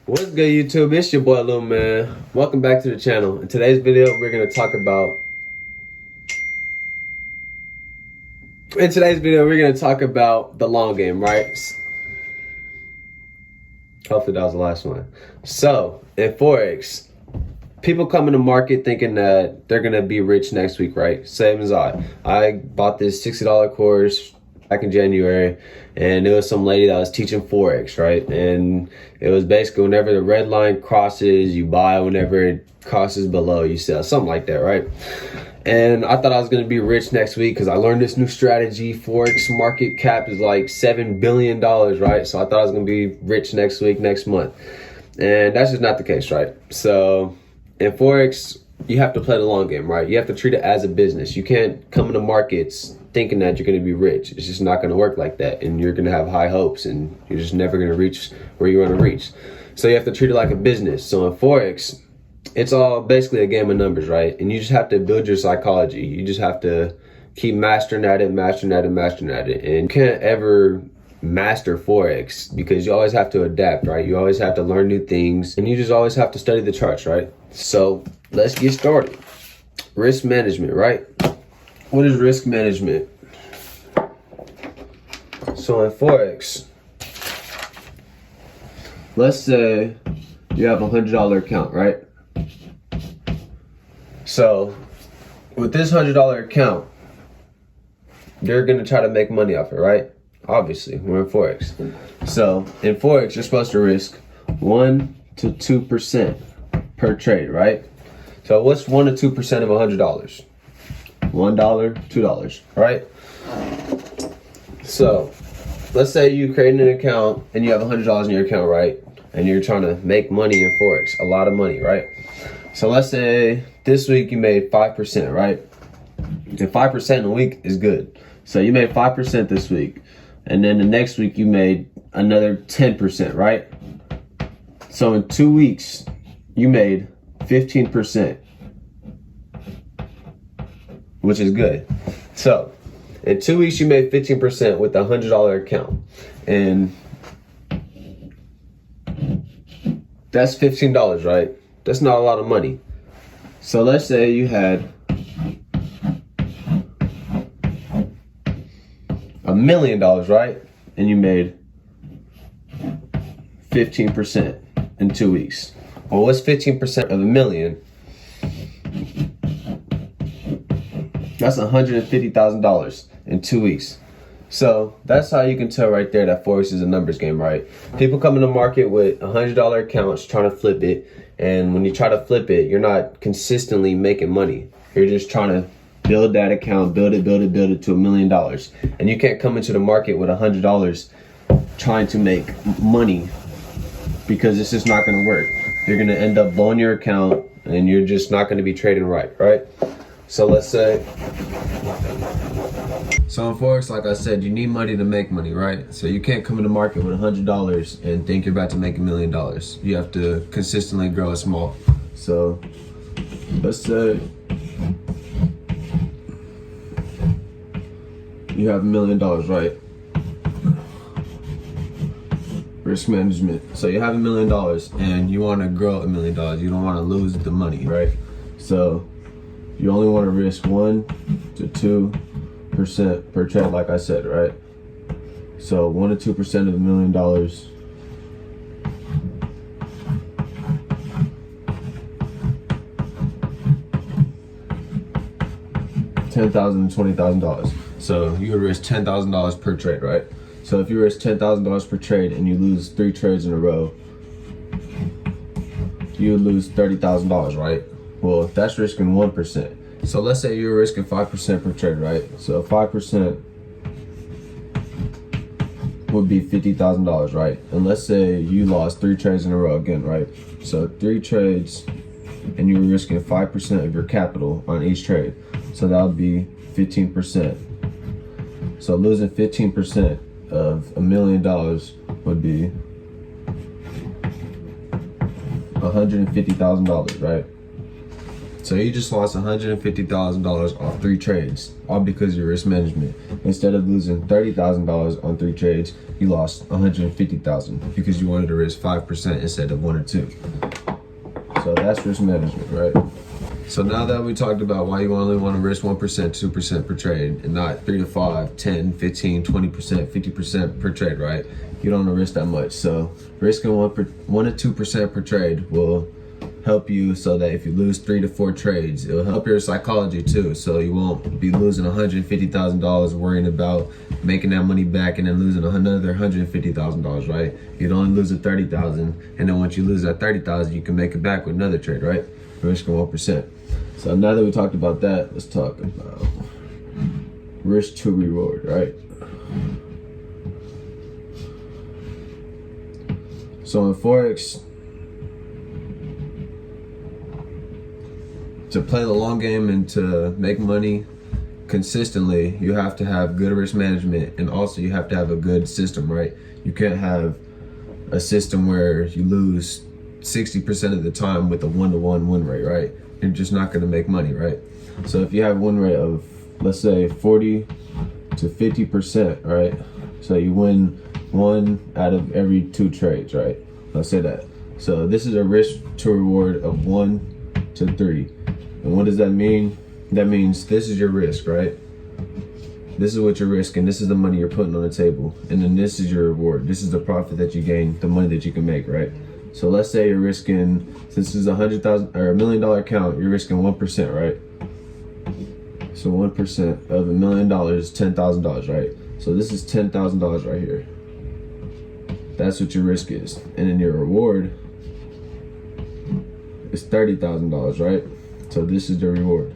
What's good, YouTube? It's your boy Lil Man. Welcome back to the channel. In today's video, we're gonna talk about the long game, right? Hopefully that was the last one. So in Forex, people come in the market thinking that they're gonna be rich next week, right? Same as I bought this $60 course back in January, and it was some lady that was teaching Forex, right? And it was basically whenever the red line crosses, you buy. Whenever it crosses below, you sell, something like that, right? And I thought I was gonna be rich next week because I learned this new strategy. Forex market cap is like $7 billion, right? So I thought I was gonna be rich next week, next month. And that's just not the case, right? So in Forex, you have to play the long game, right? You have to treat it as a business. You can't come into markets thinking that you're going to be rich. It's just not going to work like that, and you're going to have high hopes, and you're just never going to reach where you want to reach. So you have to treat it like a business. So in Forex, it's all basically a game of numbers, right? And you just have to build your psychology. You just have to keep mastering at it. And you can't ever master Forex because you always have to adapt, right? You always have to learn new things, and you just always have to study the charts, right? So let's get started. Risk management, right? What is risk management? So in Forex, let's say you have a $100 account, right? So with this $100 account, you're gonna try to make money off it, right? Obviously, we're in Forex. So in Forex, you're supposed to risk 1 to 2% per trade, right? So what's 1 to 2% of $100? $1, $2, right? So let's say you create an account and you have $100 in your account, right? And you're trying to make money in Forex, a lot of money, right? So let's say this week you made 5%, right? And 5% in a week is good. So you made 5% this week, and then the next week you made another 10%, right? So in 2 weeks, you made 15%, which is good. So in 2 weeks, you made 15% with a $100 account, and that's $15, right? That's not a lot of money. So let's say you had $1 million, right? And you made 15% in 2 weeks. Well, what's 15% of a million? That's $150,000 in 2 weeks. So that's how you can tell right there that Forex is a numbers game, right? People come in the market with $100 accounts trying to flip it, and when you try to flip it, you're not consistently making money. You're just trying to build that account, build it to $1 million. And you can't come into the market with $100 trying to make money, because it's just not going to work. You're going to end up blowing your account, and you're just not going to be trading right? So let's say, so in Forex, like I said, you need money to make money, right? So you can't come in the market with $100 and think you're about to make $1 million. You have to consistently grow it small. So let's say you have $1 million, right? Risk management. So you have $1 million and you want to grow $1 million. You don't want to lose the money, right? So you only want to risk 1 to 2% per trade, like I said, right? So 1 to 2% of $1 million, $10,000 to $20,000. So you would risk $10,000 per trade, right? So if you risk $10,000 per trade and you lose 3 trades in a row, you would lose $30,000, right? Well, that's risking 1%. So let's say you're risking 5% per trade, right? So 5% would be $50,000, right? And let's say you lost 3 trades in a row again, right? So 3 trades and you were risking 5% of your capital on each trade. So that would be 15%. So losing 15% of $1 million would be $150,000, right? So you just lost $150,000 off 3 trades, all because of your risk management. Instead of losing $30,000 on 3 trades, you lost $150,000 because you wanted to risk 5% instead of 1 or 2. So that's risk management, right? So now that we talked about why you only want to risk 1%, 2% per trade, and not 3 to 5, 10, 15, 20%, 50% per trade, right? You don't want to risk that much. So risking 1 to 2% per trade will help you so that if you lose 3 to 4 trades, it'll help your psychology too. So you won't be losing $150,000 worrying about making that money back and then losing another $150,000, right? You'd only lose $30,000, and then once you lose that $30,000, you can make it back with another trade, right? Risking 1%. So now that we talked about that, let's talk about risk to reward, right? So in Forex, to play the long game and to make money consistently, you have to have good risk management, and also you have to have a good system, right? You can't have a system where you lose 60% of the time with a 1-to-1 win rate, right? You're just not going to make money, right? So if you have a win rate of, let's say, 40 to 50%, right? So you win 1 out of every 2 trades, right? Let's say that. So this is a risk to reward of 1 to 3. And what does that mean? That means this is your risk, right? This is what you're risking. This is the money you're putting on the table. And then this is your reward. This is the profit that you gain, the money that you can make, right? So let's say you're risking, since this is $100,000 or $1 million account, you're risking 1%, right? So 1% of $1 million is $10,000, right? So this is $10,000 right here. That's what your risk is. And then your reward is $30,000, right? So this is the reward.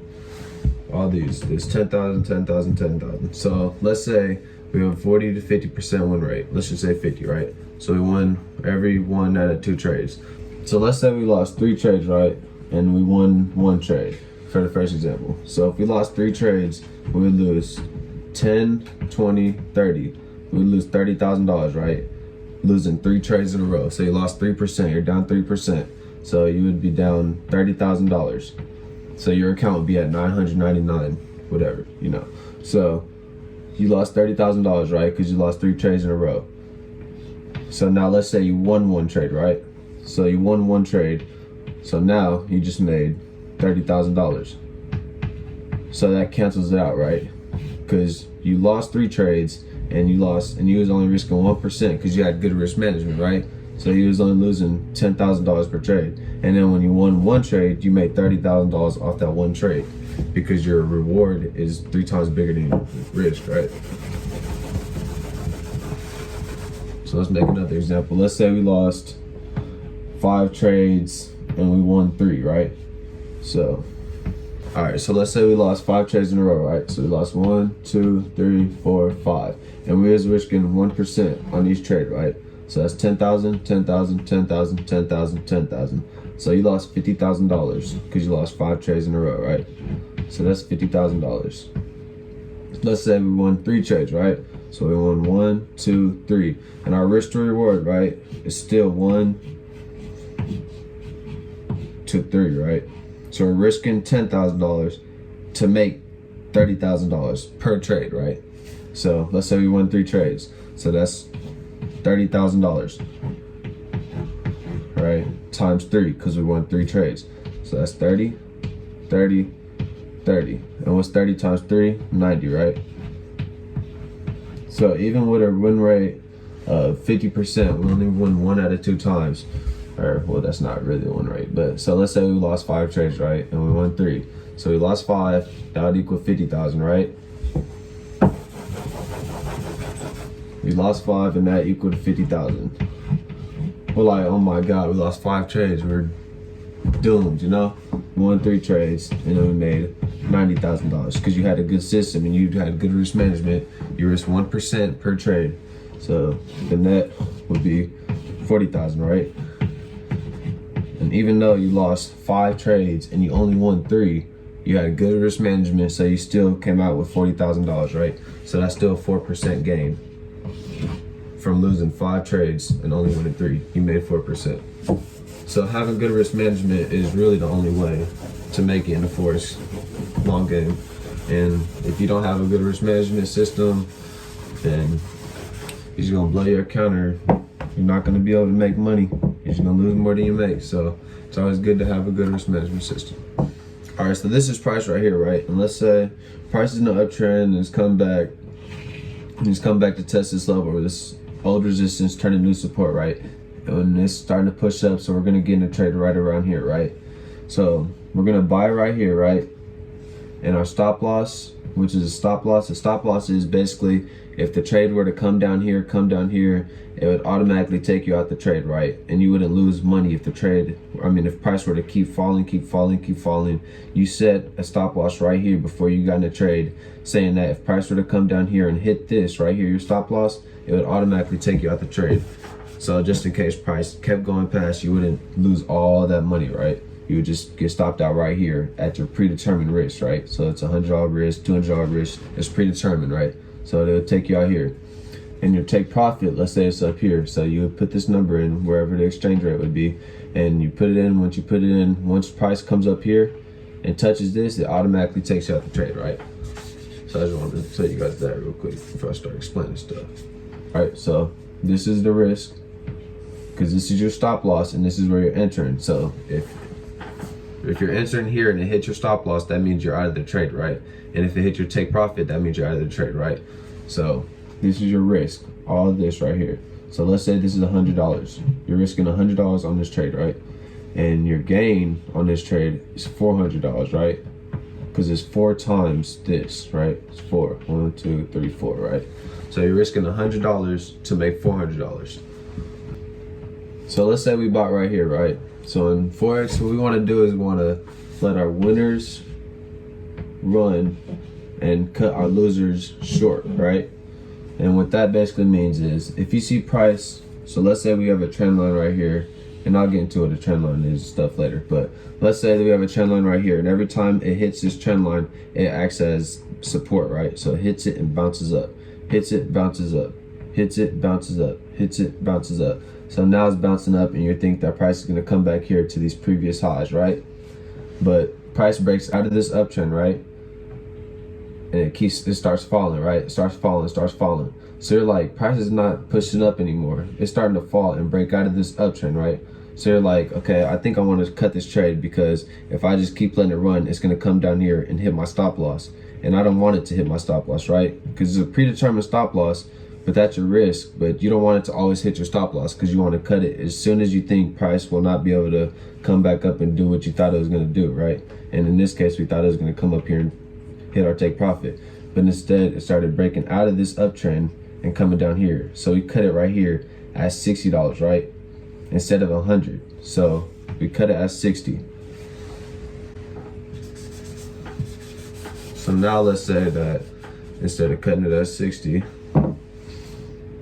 All these, there's 10,000, 10,000, 10,000. So let's say we have 40 to 50% win rate. Let's just say 50, right? So we won every 1 out of 2 trades. So let's say we lost 3 trades, right? And we won 1 trade for the first example. So if we lost 3 trades, we would lose 10, 20, 30. We would lose $30,000, right? Losing 3 trades in a row. So you lost 3%, you're down 3%. So you would be down $30,000. So your account would be at 999, whatever, you know. So you lost $30,000, right? Because you lost 3 trades in a row. So now let's say you won 1 trade, right? So you won 1 trade. So now you just made $30,000. So that cancels it out, right? Because you lost 3 trades and you was only risking 1% because you had good risk management, right? So you was only losing $10,000 per trade. And then when you won 1 trade, you made $30,000 off that 1 trade because your reward is 3 times bigger than your risk, right? So let's make another example. Let's say we lost 5 trades and we won 3, right? So, all right, so let's say we lost 5 trades in a row, right? So we lost 1, 2, 3, 4, 5. And we was risking 1% on each trade, right? So that's 10,000, 10,000, 10,000, 10,000, 10,000. So you lost $50,000 because you lost 5 trades in a row, right? So that's $50,000. Let's say we won 3 trades, right? So we won 1, 2, 3. And our risk to reward, right, is still 1 to 3, right? So we're risking $10,000 to make $30,000 per trade, right? So let's say we won 3 trades. So that's $30,000, right? Times 3, because we won 3 trades. So that's 30, 30, 30. And what's 30 times 3? 90, right? So even with a win rate of 50%, we only won 1 out of 2 times. Or, well, that's not really a win rate. But so let's say we lost 5 trades, right? And we won 3. So we lost 5. That would equal 50,000, right? We lost 5 and that equaled 50,000. We're like, oh my God, we lost 5 trades. We're doomed, you know? We won 3 trades and then we made $90,000 because you had a good system and you had good risk management. You risked 1% per trade. So the net would be 40,000, right? And even though you lost 5 trades and you only won 3, you had good risk management, so you still came out with $40,000, right? So that's still a 4% gain from losing 5 trades and only winning 3. You made 4%. So having good risk management is really the only way to make it in the Forex long game. And if you don't have a good risk management system, then you're just gonna blow your account, or you're not gonna be able to make money. You're just gonna lose more than you make. So it's always good to have a good risk management system. All right, so this is price right here, right? And let's say price is in the uptrend and it's come back. He's come back to test this level, or this old resistance turning new support, right? And it's starting to push up, so we're gonna get in a trade right around here, right? So we're gonna buy right here, right? And our stop loss, which is a stop loss. A stop loss is basically if the trade were to come down here, it would automatically take you out the trade, right? And you wouldn't lose money if if price were to keep falling. You set a stop loss right here before you got in a trade, saying that if price were to come down here and hit this right here, your stop loss, it would automatically take you out the trade. So just in case price kept going past, you wouldn't lose all that money, right? You would just get stopped out right here at your predetermined risk, right? So it's $100 risk, $200 risk, it's predetermined, right? So they'll take you out here. And your take profit, let's say it's up here. So you would put this number in wherever the exchange rate would be, and you put it in. Once price comes up here and touches this, it automatically takes you out the trade, right? So I just wanted to tell you guys that real quick before I start explaining stuff. All right, so this is the risk, because this is your stop loss and this is where you're entering. So if you're entering here and it hits your stop loss, that means you're out of the trade, right? And if it hits your take profit, that means you're out of the trade, right? So this is your risk, all of this right here. So let's say this is $100. You're risking $100 on this trade, right? And your gain on this trade is $400, right? Because it's 4 times this, right? It's 4. 1, 2, 3, 4, right? So you're risking $100 to make $400. So let's say we bought right here, right? So in Forex, what we want to do is we want to let our winners run and cut our losers short, right? And what that basically means is if you see price, so let's say we have a trend line right here, and I'll get into what a trend line is and stuff later, but let's say that we have a trend line right here, and every time it hits this trend line, it acts as support, right? So it hits it and bounces up, hits it, bounces up, hits it, bounces up, hits it, bounces up. So now it's bouncing up and you think that price is gonna come back here to these previous highs, right? But price breaks out of this uptrend, right? And it starts falling, right? It starts falling. So you're like, price is not pushing up anymore. It's starting to fall and break out of this uptrend, right? So you're like, okay, I think I want to cut this trade, because if I just keep letting it run, it's gonna come down here and hit my stop loss. And I don't want it to hit my stop loss, right? Because it's a predetermined stop loss, but that's your risk. But you don't want it to always hit your stop loss, because you want to cut it as soon as you think price will not be able to come back up and do what you thought it was going to do, right? And in this case, we thought it was going to come up here and hit our take profit, but instead it started breaking out of this uptrend and coming down here. So we cut it right here at $60, right? Instead of 100. So we cut it at 60. So now let's say that instead of cutting it at 60,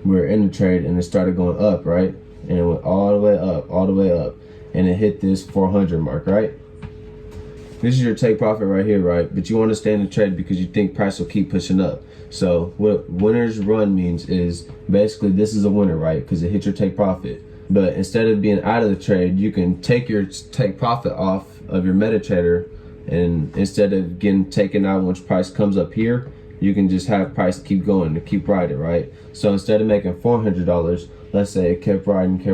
we're in the trade and it started going up, right? And it went all the way up, and it hit this 400 mark, right? This is your take profit right here, right? But you want to stay in the trade because you think price will keep pushing up. So what winners run means is basically this is a winner, right? Because it hit your take profit. But instead of being out of the trade, you can take your take profit off of your MetaTrader, and instead of getting taken out once price comes up here, you can just have price keep going and keep riding, right? So instead of making $400, let's say it kept riding,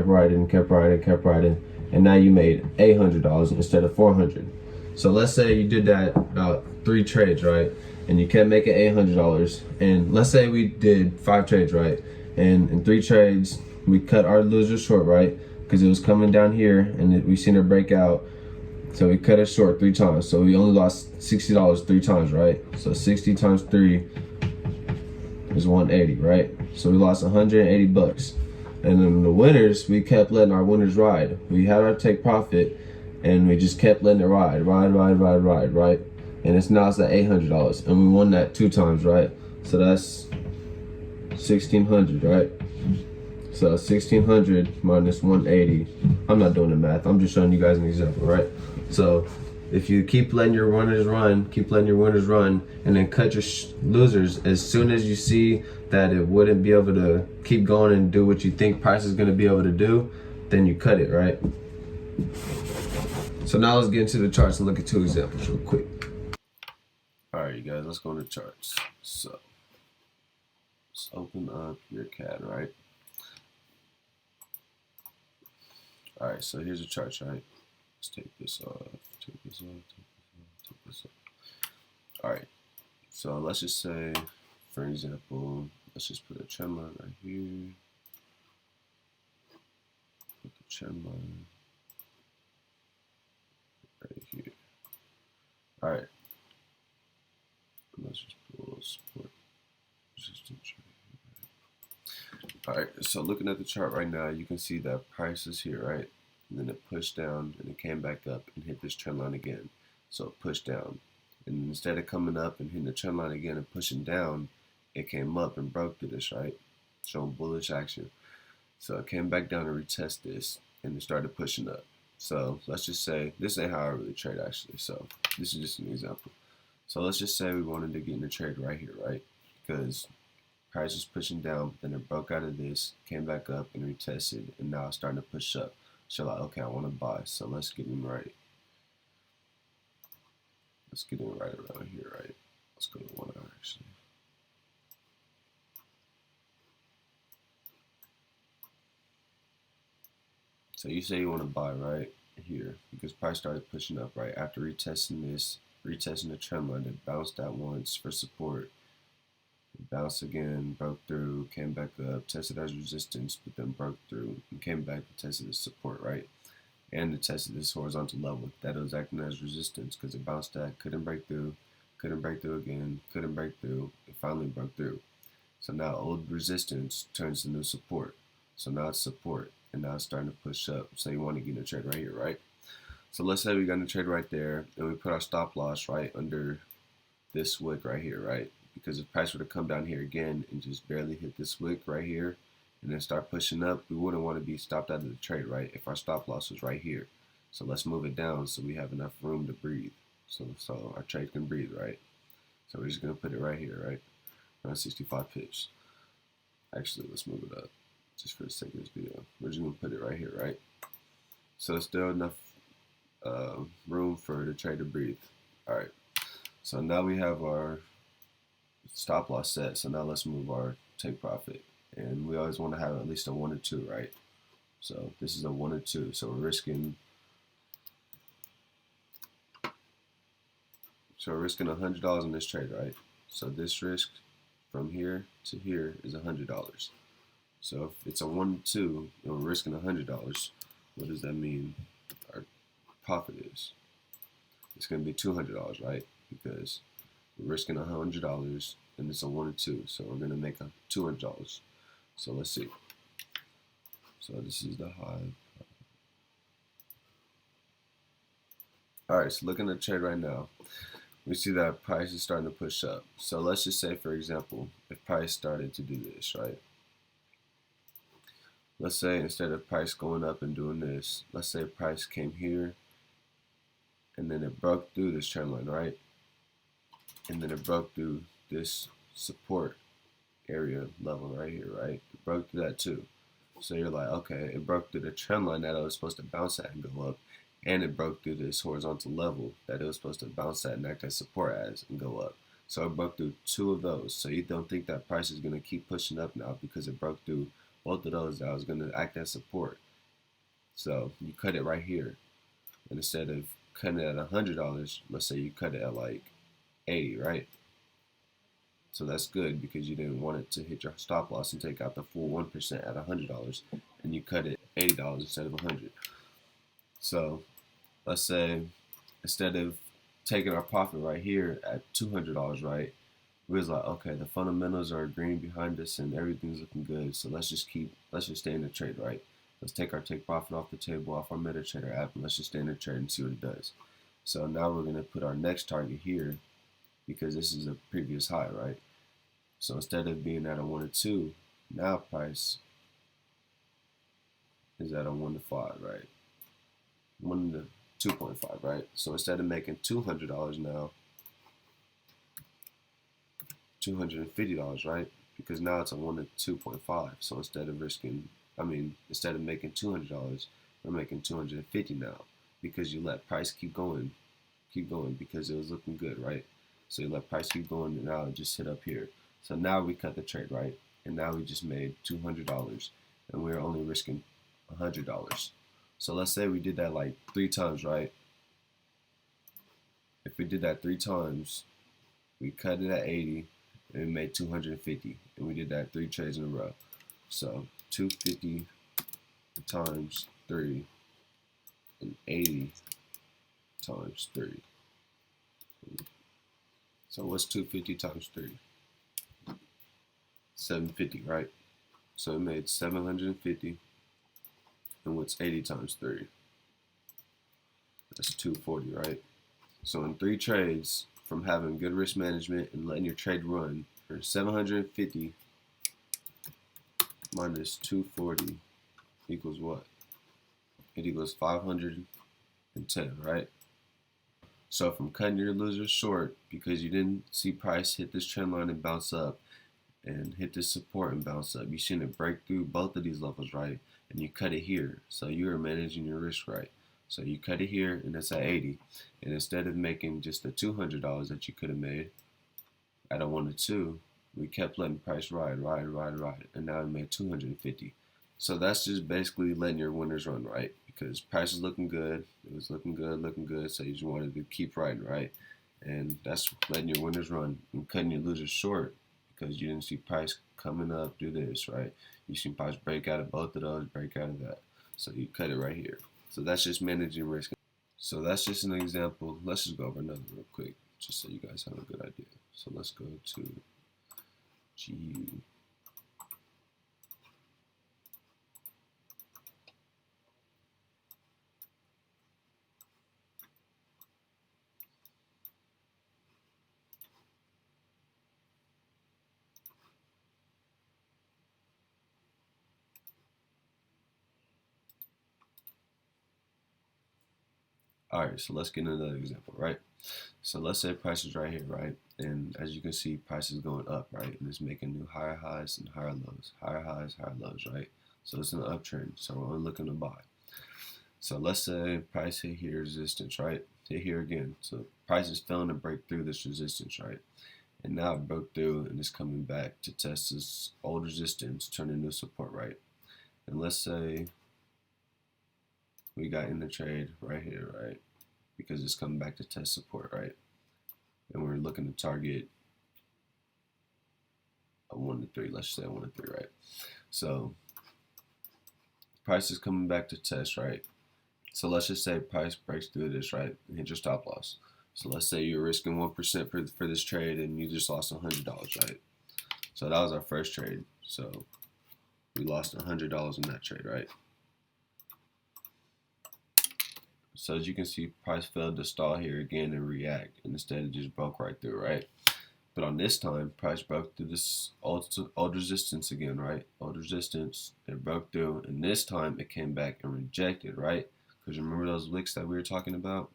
and now you made $800 instead of $400. So let's say you did that about 3 trades, right? And you kept making $800, and let's say we did 5 trades, right? And in 3 trades, we cut our loser short, right? Because it was coming down here, and we seen it break out. So we cut it short 3 times. So we only lost $60 3 times, right? So 60 times 3 is 180, right? So we lost 180 bucks. And then the winners, we kept letting our winners ride. We had our take profit, and we just kept letting it ride. And it's now it's at $800, and we won that 2 times, right? So that's 1,600, right? So 1,600 minus 180. I'm not doing the math. I'm just showing you guys an example, right? So if you keep letting your winners run, and then cut your losers as soon as you see that it wouldn't be able to keep going and do what you think price is going to be able to do, then you cut it, right? So now let's get into the charts and look at two examples real quick. All right, you guys, let's go into charts. So let's open up your CAD, right? All right, so here's the charts, right? Let's take this off, take this off, take this off. All right, so let's just say, for example, let's just put a trend line right here. Put the trend line right here. All right. Let's just put a little support resistance right here. All right, so looking at the chart right now, you can see that price is here, right? And then it pushed down and it came back up and hit this trend line again. So it pushed down. And instead of coming up and hitting the trend line again and pushing down, it came up and broke through this, right? Showing bullish action. So it came back down and retest this and it started pushing up. So let's just say, this ain't how I really trade actually. So this is just an example. So let's just say we wanted to get in a trade right here, right? Because price is pushing down, then it broke out of this, came back up and retested, and now it's starting to push up. So like, okay, I want to buy, so let's get in right. Let's get in right around here, right? Let's go to 1 hour actually. So you say you want to buy right here because price started pushing up, right? After retesting this, retesting the trend line, it bounced out once for support. It bounced again, broke through, came back up, tested as resistance, but then broke through and came back and tested as support, right? And it tested this horizontal level that it was acting as resistance because it bounced back, couldn't break through again, couldn't break through, it finally broke through. So now old resistance turns to new support. So now it's support, and now it's starting to push up. So you want to get in a trade right here, right? So let's say we got in a trade right there, and we put our stop loss right under this wick right here, right? Because if price were to come down here again and just barely hit this wick right here, and then start pushing up, we wouldn't want to be stopped out of the trade, right? If our stop loss was right here. So let's move it down so we have enough room to breathe. So our trade can breathe, right? So we're just going to put it right here, right? Around 65 pips. Actually, let's move it up just for the sake of this video. We're just going to put it right here, right? So it's still enough room for the trade to breathe. All right. So now we have our stop loss set. So now let's move our take profit. And we always want to have at least a 1 or 2, right? So this is a 1 or 2. So we're risking $100 in this trade, right? So this risk from here to here is $100. So if it's a 1 or 2 and we're risking $100, what does that mean our profit is? It's going to be $200, right? Because we're risking $100 and it's a 1 or 2. So we're going to make $200. So let's see. So this is the high. All right, so looking at the trade right now, we see that price is starting to push up. So let's just say, for example, if price started to do this, right? Let's say instead of price going up and doing this, let's say price came here and then it broke through this trend line, right? And then it broke through this support area level right here, right? It broke through that too. So you're like, okay, it broke through the trend line that it was supposed to bounce at and go up, and it broke through this horizontal level that it was supposed to bounce at and act as support as and go up. So it broke through 2 of those. So you don't think that price is going to keep pushing up now because it broke through both of those that was going to act as support. So you cut it right here, and instead of cutting it at $100, let's say you cut it at like 80, right? So that's good because you didn't want it to hit your stop loss and take out the full 1% at $100, and you cut it $80 instead of $100. So let's say instead of taking our profit right here at $200, right? We was like, okay, the fundamentals are green behind us and everything's looking good. So let's just stay in the trade, right? Let's take our take profit off the table, off our MetaTrader app, and let's just stay in the trade and see what it does. So now we're gonna put our next target here because this is a previous high, right? So instead of being at a 1 or 2, now price is at a 1 to 5, right? 1 to 2.5, right? So instead of making $200 now, $250, right? Because now it's a 1 to 2.5. So instead of making $200, we're making $250 now because you let price keep going because it was looking good, right? So you let price keep going, and now it just hit up here. So now we cut the trade, right? And now we just made $200, and we're only risking $100. So let's say we did that like 3 times, right? If we did that 3 times, we cut it at 80, and we made 250, and we did that 3 trades in a row. So 250 times 3 and 80 times 3. So what's 250 times 3? 750, right? So it made 750. And what's 80 times 3? That's 240, right? So in 3 trades, from having good risk management and letting your trade run, for 750 minus 240 equals what? It equals 510, right? So from cutting your losers short because you didn't see price hit this trend line and bounce up and hit this support and bounce up, you seen it break through both of these levels, right? And you cut it here. So you are managing your risk right. So you cut it here and it's at 80. And instead of making just the $200 that you could have made at a 1 to 2, we kept letting price ride. And now we made 250. So that's just basically letting your winners run, right? Because price is looking good. It was looking good. So you just wanted to keep riding, right? And that's letting your winners run and cutting your losers short because you didn't see price coming up, do this, right? You see price break out of both of those, break out of that. So you cut it right here. So that's just managing risk. So that's just an example. Let's just go over another real quick, just so you guys have a good idea. So let's go to GU. All right, so let's get another example, right? So let's say price is right here, right? And as you can see, price is going up, right? And it's making new higher highs and higher lows, higher highs, higher lows, right? So it's an uptrend. So we're only looking to buy. So let's say price hit here resistance, right? Hit here again. So price is failing to break through this resistance, right? And now it broke through and it's coming back to test this old resistance, turn a new support, right? And let's say we got in the trade right here, right? Because it's coming back to test support, right? And we're looking to target a 1 to 3. Let's say 1 to 3, right? So price is coming back to test, right? So let's just say price breaks through this, right? And hit your stop loss. So let's say you're risking 1% for this trade and you just lost $100, right? So that was our first trade. So we lost $100 in that trade, right? So as you can see, price failed to stall here again and react, and instead it just broke right through, right? But on this time, price broke through this old resistance again, right? Old resistance, it broke through, and this time it came back and rejected, right? Because remember those wicks that we were talking about?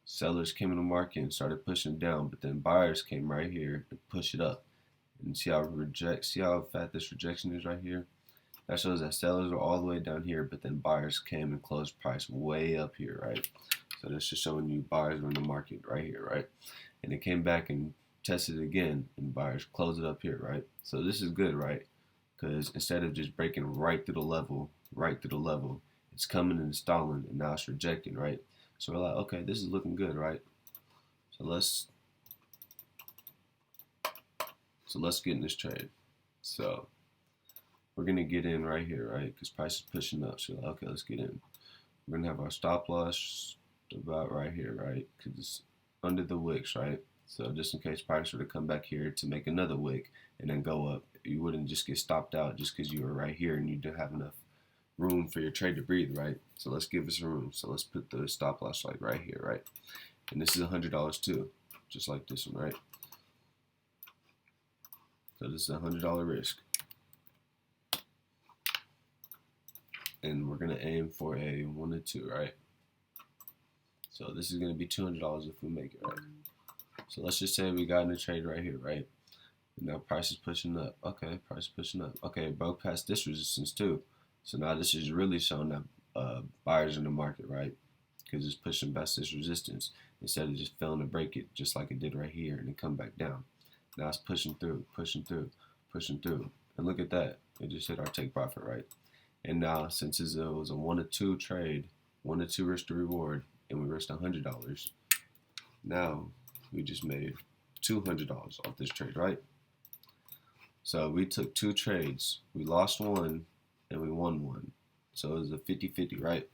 Sellers came in the market and started pushing down, but then buyers came right here and pushed it up. And see how fat this rejection is right here? That shows that sellers are all the way down here, but then buyers came and closed price way up here, right? So that's just showing you buyers are in the market right here, right? And it came back and tested it again, and buyers closed it up here, right? So this is good, right? Because instead of just breaking right through the level, it's coming and stalling, and now it's rejecting, right? So we're like, okay, this is looking good, right? So let's get in this trade. So we're gonna get in right here, right? Because price is pushing up. So okay, let's get in. We're gonna have our stop loss about right here, right? Because it's under the wicks, right? So just in case price were to come back here to make another wick and then go up, you wouldn't just get stopped out just because you were right here and you didn't have enough room for your trade to breathe, right? So let's give it some room. So let's put the stop loss like right here, right? And this is $100 too, just like this one, right? So this is a $100 risk. And we're gonna aim for a 1 to 2, right? So this is gonna be $200 if we make it, right? So let's just say we got in a trade right here, right? And now price is pushing up. Okay, price is pushing up. Okay, it broke past this resistance too. So now this is really showing that buyers in the market, right? Because it's pushing past this resistance instead of just failing to break it, just like it did right here, and then come back down. Now it's pushing through, pushing through, pushing through, and look at that. It just hit our take profit, right? And now, since it was a 1 to 2 trade, 1 to 2 risk to reward, and we risked $100, now we just made $200 off this trade, right? So we took 2 trades. We lost 1 and we won 1. So it was a 50-50, right?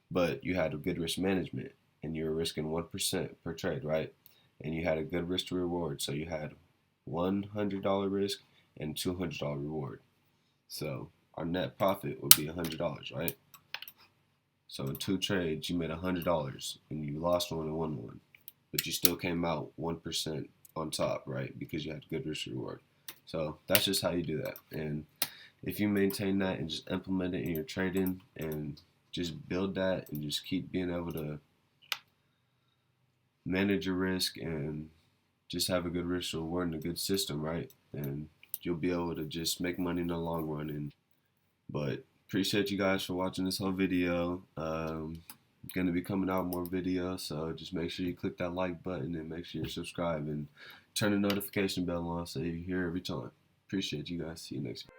But you had a good risk management and you were risking 1% per trade, right? And you had a good risk to reward. So you had $100 risk and $200 reward. So our net profit would be $100, right? So in 2 trades, you made $100 and you lost 1 and won 1. But you still came out 1% on top, right? Because you had good risk reward. So that's just how you do that. And if you maintain that and just implement it in your trading and just build that and just keep being able to manage your risk and just have a good risk reward and a good system, right? And you'll be able to just make money in the long run. But appreciate you guys for watching this whole video. Going to be coming out more videos, so just make sure you click that like button and make sure you subscribe and turn the notification bell on so you hear every time. Appreciate you guys. See you next week.